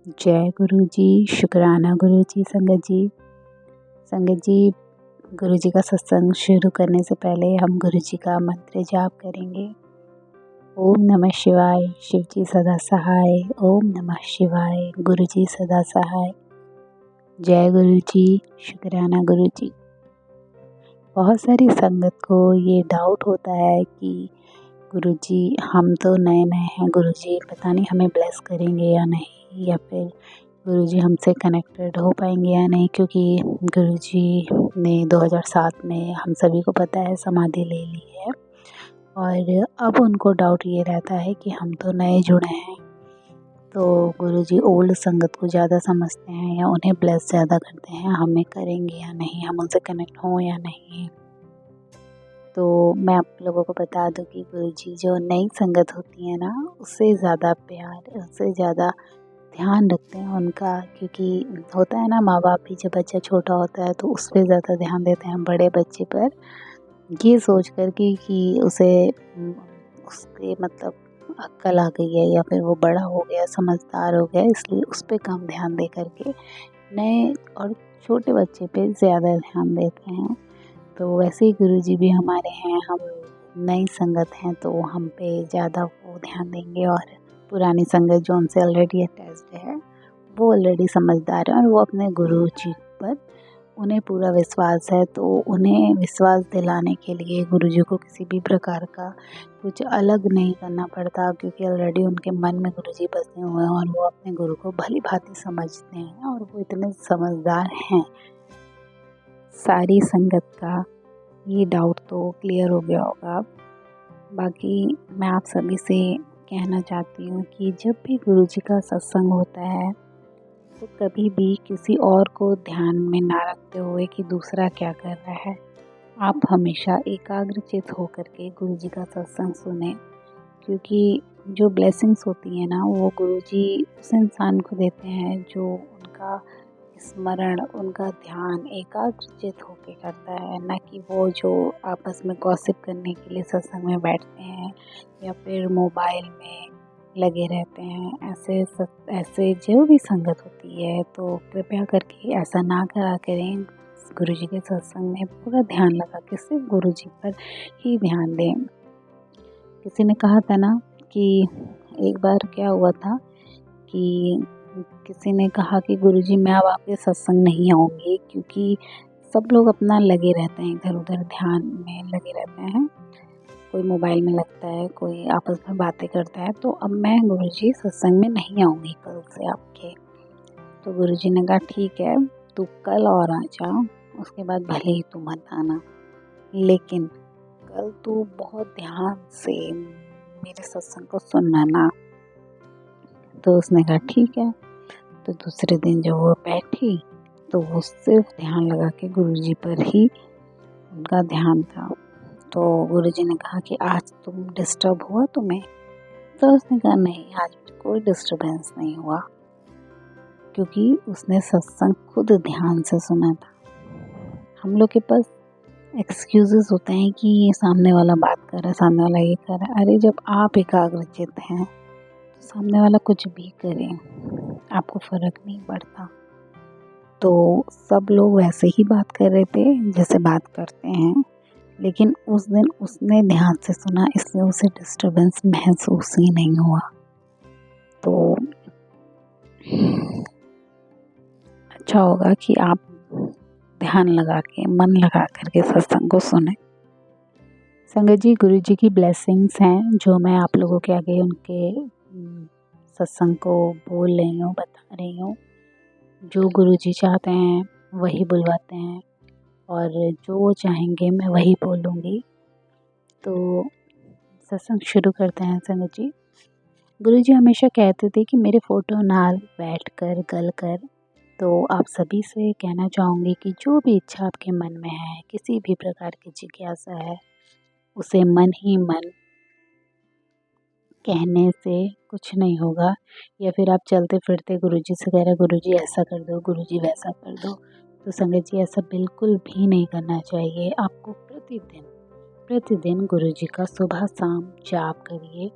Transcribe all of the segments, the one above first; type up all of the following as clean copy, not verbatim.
जय गुरु जी, शुक्राना गुरु जी। संगत जी, गुरु जी का सत्संग शुरू करने से पहले हम गुरु जी का मंत्र जाप करेंगे। ओम नमः शिवाय, शिव जी सदा सहाय। ओम नमः शिवाय, गुरु जी सदा सहाय। जय गुरु जी, शुक्राना गुरु जी। बहुत सारी संगत को ये डाउट होता है कि गुरु जी हम तो नए नए हैं, गुरु जी पता नहीं हमें ब्लेस करेंगे या नहीं, या फिर गुरु जी हमसे कनेक्टेड हो पाएंगे या नहीं, क्योंकि गुरु जी ने 2007 में हम सभी को पता है समाधि ले ली है। और अब उनको डाउट ये रहता है कि हम तो नए जुड़े हैं, तो गुरु जी ओल्ड संगत को ज़्यादा समझते हैं या उन्हें ब्लेस ज़्यादा करते हैं, हमें करेंगे या नहीं, हम उनसे कनेक्ट हों या नहीं। तो मैं आप लोगों को बता दूं कि गुरुजी जो नई संगत होती है ना, उससे ज़्यादा प्यार, उससे ज़्यादा ध्यान रखते हैं उनका, क्योंकि होता है ना, माँ बाप भी जब बच्चा छोटा होता है तो उस पर ज़्यादा ध्यान देते हैं बड़े बच्चे पर, ये सोच कर कि उसे उसके मतलब अक्ल आ गई है या फिर वो बड़ा हो गया, समझदार हो गया, इसलिए उस पर कम ध्यान दे करके नए और छोटे बच्चे पे ज़्यादा ध्यान देते हैं। तो वैसे ही गुरुजी भी हमारे हैं, हम नई संगत हैं तो हम पे ज़्यादा वो ध्यान देंगे, और पुरानी संगत जो उनसे ऑलरेडी अटैच्ड है वो ऑलरेडी समझदार है और वो अपने गुरु जी पर उन्हें पूरा विश्वास है, तो उन्हें विश्वास दिलाने के लिए गुरुजी को किसी भी प्रकार का कुछ अलग नहीं करना पड़ता, क्योंकि ऑलरेडी उनके मन में गुरुजी बसे हुए हैं और वो अपने गुरु को भली भांति समझते हैं और वो इतने समझदार हैं। सारी संगत का ये डाउट तो क्लियर हो गया होगा। बाकी मैं आप सभी से कहना चाहती हूँ कि जब भी गुरुजी का सत्संग होता है तो कभी भी किसी और को ध्यान में ना रखते हुए कि दूसरा क्या कर रहा है, आप हमेशा एकाग्रचित होकर के गुरुजी का सत्संग सुने, क्योंकि जो ब्लेसिंग्स होती है ना, वो गुरुजी उस इंसान को देते हैं जो उनका स्मरण, उनका ध्यान एकाग्रचित होकर करता है, ना कि वो जो आपस में गॉसिप करने के लिए सत्संग में बैठते हैं या फिर मोबाइल में लगे रहते हैं। ऐसे जो भी संगत होती है तो कृपया करके ऐसा ना करा करें। गुरुजी के सत्संग में पूरा ध्यान लगा के सिर्फ गुरुजी पर ही ध्यान दें। किसी ने कहा था ना कि एक बार क्या हुआ था कि किसी ने कहा कि गुरुजी मैं अब आपके सत्संग नहीं आऊँगी, क्योंकि सब लोग अपना लगे रहते हैं, इधर उधर ध्यान में लगे रहते हैं, कोई मोबाइल में लगता है, कोई आपस में बातें करता है, तो अब मैं गुरुजी सत्संग में नहीं आऊँगी कल से आपके। तो गुरुजी ने कहा ठीक है, तू कल और आ जा, उसके बाद भले ही तू मत आना, लेकिन कल तू बहुत ध्यान से मेरे सत्संग को सुनना ना। तो उसने कहा ठीक है। तो दूसरे दिन जब वो बैठी तो वो सिर्फ ध्यान लगा के गुरुजी पर ही उनका ध्यान था। तो गुरुजी ने कहा कि आज तुम डिस्टर्ब हुआ तुम्हें? तो उसने कहा नहीं, आज कोई डिस्टर्बेंस नहीं हुआ, क्योंकि उसने सत्संग खुद ध्यान से सुना था। हम लोग के पास एक्सक्यूजेस होते हैं कि ये सामने वाला बात कर रहा है, सामने वाला ये कर रहा है। अरे जब आप एकाग्रचित हैं तो सामने वाला कुछ भी करे, आपको फ़र्क नहीं पड़ता। तो सब लोग वैसे ही बात कर रहे थे जैसे बात करते हैं, लेकिन उस दिन उसने ध्यान से सुना, इसलिए उसे डिस्टर्बेंस महसूस ही नहीं हुआ। तो अच्छा होगा कि आप ध्यान लगा के, मन लगा करके सत्संग को सुने। संगत जी, गुरु जी की ब्लेसिंग्स हैं जो मैं आप लोगों के आगे उनके सत्संग को बोल रही हूँ, बता रही हूँ। जो गुरुजी चाहते हैं वही बुलवाते हैं, और जो वो चाहेंगे मैं वही बोलूँगी। तो सत्संग शुरू करते हैं संगत जी। गुरुजी हमेशा कहते थे कि मेरे फ़ोटो नाल बैठ कर गल कर। तो आप सभी से कहना चाहूँगी कि जो भी इच्छा आपके मन में है, किसी भी प्रकार की जिज्ञासा है, उसे मन ही मन कहने से कुछ नहीं होगा। या फिर आप चलते फिरते गुरुजी से कह रहे गुरुजी ऐसा कर दो, गुरुजी वैसा कर दो, तो संगत जी ऐसा बिल्कुल भी नहीं करना चाहिए। आपको प्रतिदिन गुरुजी का सुबह शाम जाप करिए,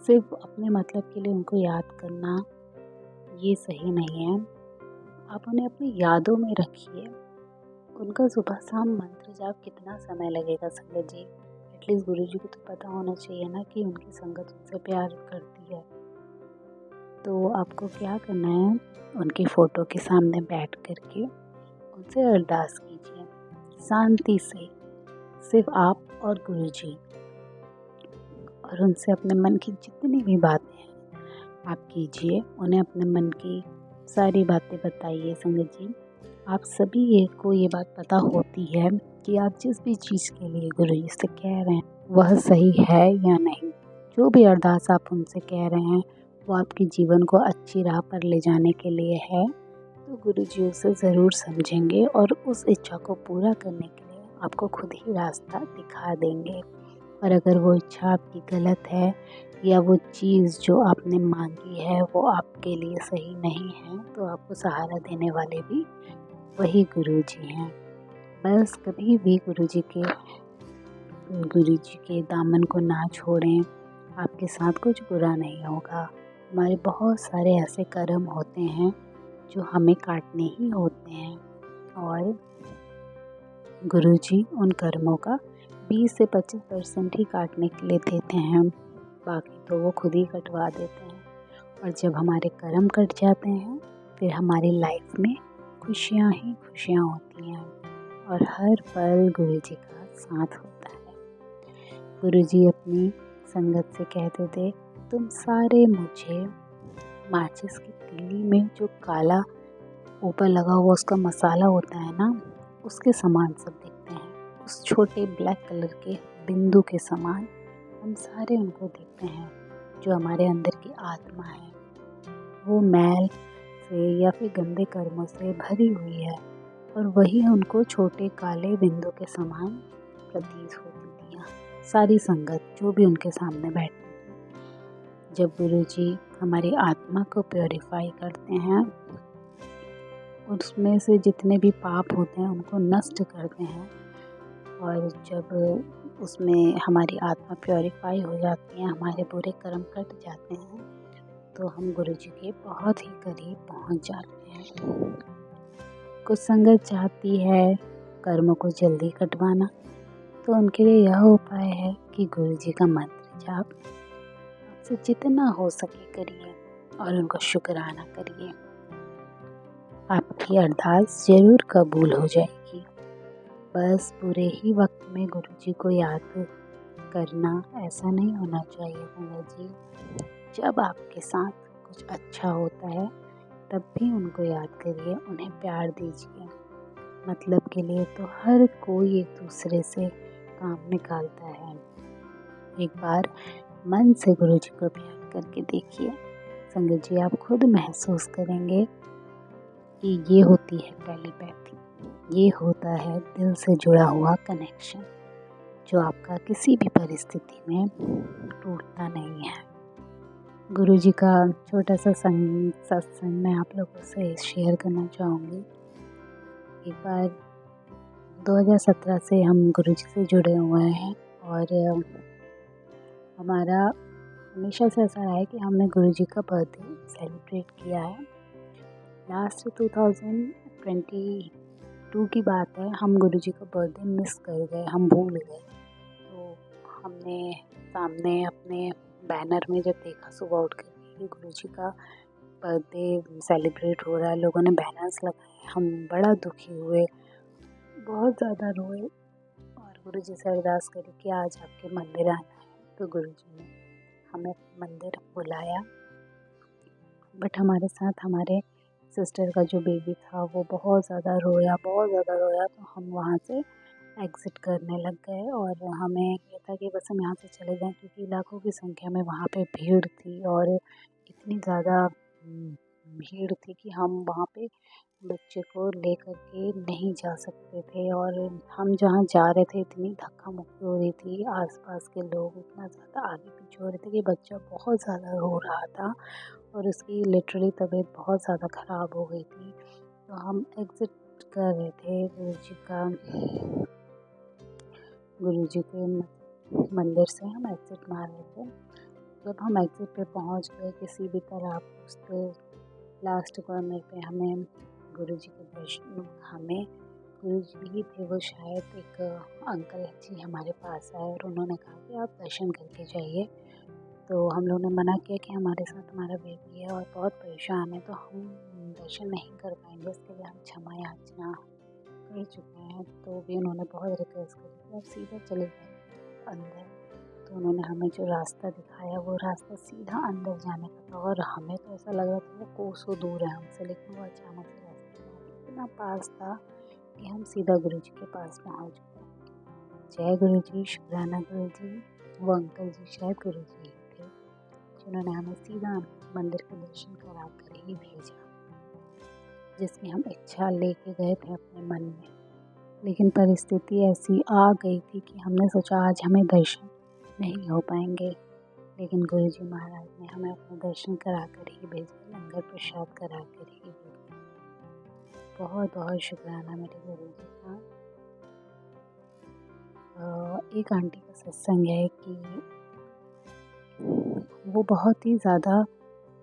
सिर्फ अपने मतलब के लिए उनको याद करना ये सही नहीं है। आप उन्हें अपनी यादों में रखिए। उनका सुबह शाम मंत्र जाप कितना समय लगेगा संगत जी? एटलीस्ट गुरुजी को तो पता होना चाहिए ना कि उनकी संगत उनसे प्यार करती है। तो आपको क्या करना है, उनकी फ़ोटो के सामने बैठ कर के उनसे अरदास कीजिए शांति से, सिर्फ आप और गुरुजी, और उनसे अपने मन की जितनी भी बातें हैं आप कीजिए। उन्हें अपने मन की सारी बातें बताइए संगत जी। आप सभी को ये बात पता होती है कि आप जिस भी चीज़ के लिए गुरुजी से कह रहे हैं वह सही है या नहीं। जो भी अरदास आप उनसे कह रहे हैं वो आपके जीवन को अच्छी राह पर ले जाने के लिए है, तो गुरुजी उसे ज़रूर समझेंगे और उस इच्छा को पूरा करने के लिए आपको खुद ही रास्ता दिखा देंगे। और अगर वो इच्छा आपकी गलत है या वो चीज़ जो आपने मांगी है वो आपके लिए सही नहीं है, तो आपको सहारा देने वाले भी वही गुरुजी हैं। बस कभी भी गुरुजी के दामन को ना छोड़ें, आपके साथ कुछ बुरा नहीं होगा। हमारे बहुत सारे ऐसे कर्म होते हैं जो हमें काटने ही होते हैं, और गुरुजी उन कर्मों का 20 से 25% ही काटने के लिए देते हैं, बाकी तो वो खुद ही कटवा देते हैं। और जब हमारे कर्म कट जाते हैं फिर हमारी लाइफ में खुशियाँ ही खुशियाँ होती हैं, और हर पल गुरुजी का साथ होता है। गुरुजी अपनी संगत से कहते थे, तुम सारे मुझे माचिस की तीली में जो काला ऊपर लगा हुआ उसका मसाला होता है ना, उसके समान सब दिखते हैं। उस छोटे ब्लैक कलर के बिंदु के समान हम सारे उनको देखते हैं, जो हमारे अंदर की आत्मा है। वो मैल से या फिर गंदे कर्मों से भरी हुई है, और वही उनको छोटे काले बिंदु के समान प्रतीत होती थी। सारी संगत जो भी उनके सामने बैठती थी। जब गुरुजी हमारी आत्मा को प्योरीफाई करते हैं, उसमें से जितने भी पाप होते हैं उनको नष्ट करते हैं, और जब उसमें हमारी आत्मा प्योरीफाई हो जाती है, हमारे बुरे कर्म कट जाते हैं, तो हम गुरुजी के बहुत ही करीब पहुंच जाते हैं। कुछ संगत चाहती है कर्मों को जल्दी कटवाना, तो उनके लिए यह उपाय है कि गुरुजी का मंत्र जाप आपसे जितना हो सके करिए और उनको शुक्राना करिए। आपकी अरदास ज़रूर कबूल हो जाएगी। बस पूरे ही वक्त में गुरुजी को याद करना ऐसा नहीं होना चाहिए संगत जी। जब आपके साथ कुछ अच्छा होता है तब भी उनको याद करिए, उन्हें प्यार दीजिए। मतलब के लिए तो हर कोई एक दूसरे से काम निकालता है। एक बार मन से गुरुजी को प्यार करके देखिए संगत जी, आप खुद महसूस करेंगे कि ये होती है टेलीपैथी, ये होता है दिल से जुड़ा हुआ कनेक्शन, जो आपका किसी भी परिस्थिति में टूटता नहीं है। गुरुजी का छोटा सा सत्संग मैं आप लोगों से शेयर करना चाहूँगी। एक बार 2017 से हम गुरुजी से जुड़े हुए हैं, और हमारा हमेशा से ऐसा रहा है कि हमने गुरुजी का बर्थडे सेलिब्रेट किया है। लास्ट 2022 की बात है, हम गुरुजी का बर्थडे मिस कर गए, हम भूल गए। तो हमने सामने अपने बैनर में जब देखा सुबह उठ कर कि गुरुजी का बर्थडे सेलिब्रेट हो रहा है, लोगों ने बैनर्स लगाए, हम बड़ा दुखी हुए, बहुत ज़्यादा रोए, और गुरुजी से अरदास करी कि आज आपके मंदिर आना है। तो गुरुजी ने हमें मंदिर बुलाया, बट हमारे साथ हमारे सिस्टर का जो बेबी था वो बहुत ज़्यादा रोया, तो हम वहाँ से एग्ज़िट करने लग गए, और हमें ये था कि बस हम यहाँ से चले जाएं, क्योंकि लाखों की संख्या में वहाँ पे भीड़ थी, और इतनी ज़्यादा भीड़ थी कि हम वहाँ पे बच्चे को लेकर के नहीं जा सकते थे, और हम जहाँ जा रहे थे इतनी धक्का मुक्की हो रही थी, आसपास के लोग इतना ज़्यादा आगे पीछे हो रहे थे कि बच्चा बहुत ज़्यादा रो रहा था, और उसकी लिटरली तबीयत बहुत ज़्यादा ख़राब हो गई थी। तो हम एग्ज़िट कर रहे थे गुरुजी के मंदिर से हम एग्ज़िट मार रहे थे। जब हम एग्ज़िट पे पहुंच गए, किसी भी तरह पूछते लास्ट कॉर्नर पे हमें गुरुजी के दर्शन, हमें गुरुजी ही थे वो, शायद एक अंकल जी हमारे पास आए और उन्होंने कहा कि आप दर्शन करके जाइए। तो हम लोगों ने मना किया कि हमारे साथ हमारा बेबी है और बहुत परेशान है, तो हम दर्शन नहीं कर पाएंगे, इसके लिए हम क्षमा याचना कर चुके हैं। तो भी उन्होंने बहुत रिक्वेस्ट करी कि आप सीधा चले जाइए अंदर। तो उन्होंने हमें जो रास्ता दिखाया वो रास्ता सीधा अंदर जाने का था, और हमें तो ऐसा लग रहा था वो कोसों दूर है हमसे, लेकिन वो अचानक से रास्ता इतना पास था कि हम सीधा गुरुजी के पास पहुंच गए। जय गुरुजी, शुक्राना गुरुजी। वो अंकल जी शायद गुरुजी ही थे जिन्होंने हमें सीधा मंदिर के दर्शन करा कर ही भेजा, जिसकी हम इच्छा लेके गए थे अपने मन में। लेकिन परिस्थिति ऐसी आ गई थी कि हमने सोचा आज हमें दर्शन नहीं हो पाएंगे, लेकिन गुरुजी महाराज ने हमें अपने दर्शन करा कर ही भेजा, लंगर प्रसाद करा कर ही भेजा। बहुत बहुत शुक्राना मेरे गुरुजी का। एक आंटी का सत्संग है कि वो बहुत ही ज़्यादा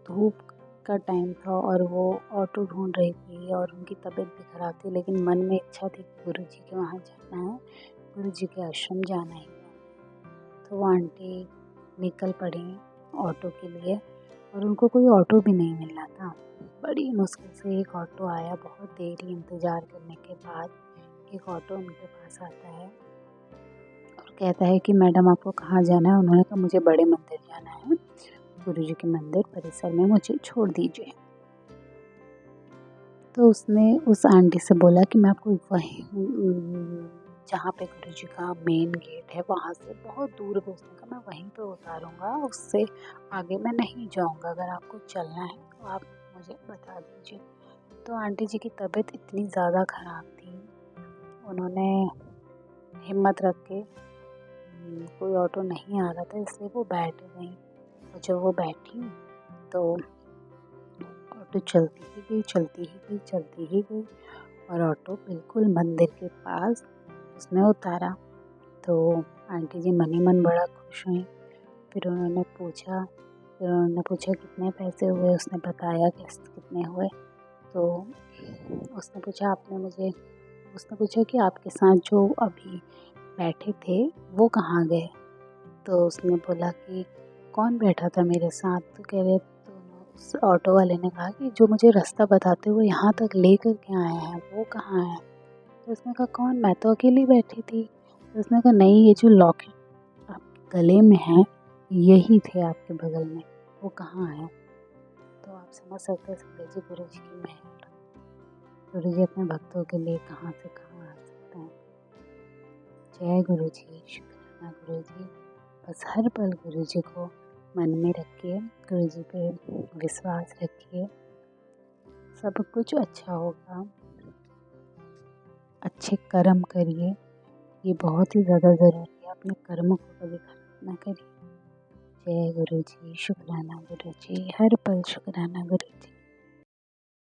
धूप का टाइम था और वो ऑटो ढूंढ रही थी और उनकी तबीयत भी खराब थी, लेकिन मन में इच्छा थी कि गुरुजी के वहाँ जाना है, गुरुजी के आश्रम जाना ही है। तो वो आंटी निकल पड़ी ऑटो के लिए और उनको कोई ऑटो भी नहीं मिल रहा था। बड़ी मुश्किल से एक ऑटो आया, बहुत देरी इंतज़ार करने के बाद एक ऑटो उनके पास आता है और कहता है कि मैडम आपको कहाँ जाना है। उन्होंने कहा मुझे बड़े मंदिर जाना है, गुरुजी के मंदिर परिसर में मुझे छोड़ दीजिए। तो उसने उस आंटी से बोला कि मैं आपको वहीं जहाँ पे गुरुजी का मेन गेट है वहाँ से बहुत दूर पे, उसने कहा मैं वहीं पे उतारूँगा, उससे आगे मैं नहीं जाऊँगा, अगर आपको चलना है तो आप मुझे बता दीजिए। तो आंटी जी की तबीयत इतनी ज़्यादा ख़राब थी, उन्होंने हिम्मत रख के कोई ऑटो नहीं आ रहा था इसलिए वो बैठ गई, और जब वो बैठी तो ऑटो चलती ही गई, चलती ही गई, चलती ही गई, और ऑटो बिल्कुल मंदिर के पास उसने उतारा। तो आंटी जी मन ही मन बड़ा खुश हुई। फिर उन्होंने पूछा कितने पैसे हुए, उसने बताया कितने हुए। तो उसने पूछा कि आपके साथ जो अभी बैठे थे वो कहाँ गए। तो उसने बोला कि कौन बैठा था मेरे साथ। तो कह रहे, तो उस ऑटो वाले ने कहा कि जो मुझे रास्ता बताते हुए यहाँ तक ले कर के आए हैं वो कहाँ है। तो उसने कहा कौन, मैं तो अकेली बैठी थी। तो उसने कहा नहीं, ये जो लॉकेट आपके गले में है यही थे आपके बगल में, वो कहाँ है। तो आप समझ सकते हैं संगत जी गुरुजी की मेहर, गुरुजी अपने भक्तों के लिए कहाँ से कहाँ आ सकते हैं। जय गुरुजी, शुक्राना गुरुजी। बस हर पल गुरुजी को मन में रखिए, गुरुजी पे विश्वास रखिए, सब कुछ अच्छा होगा। अच्छे कर्म करिए, ये बहुत ही ज़्यादा ज़रूरी है, अपने कर्मों को कभी खराब ना करिए। जय गुरुजी, शुक्राना गुरुजी, हर पल शुक्राना गुरुजी।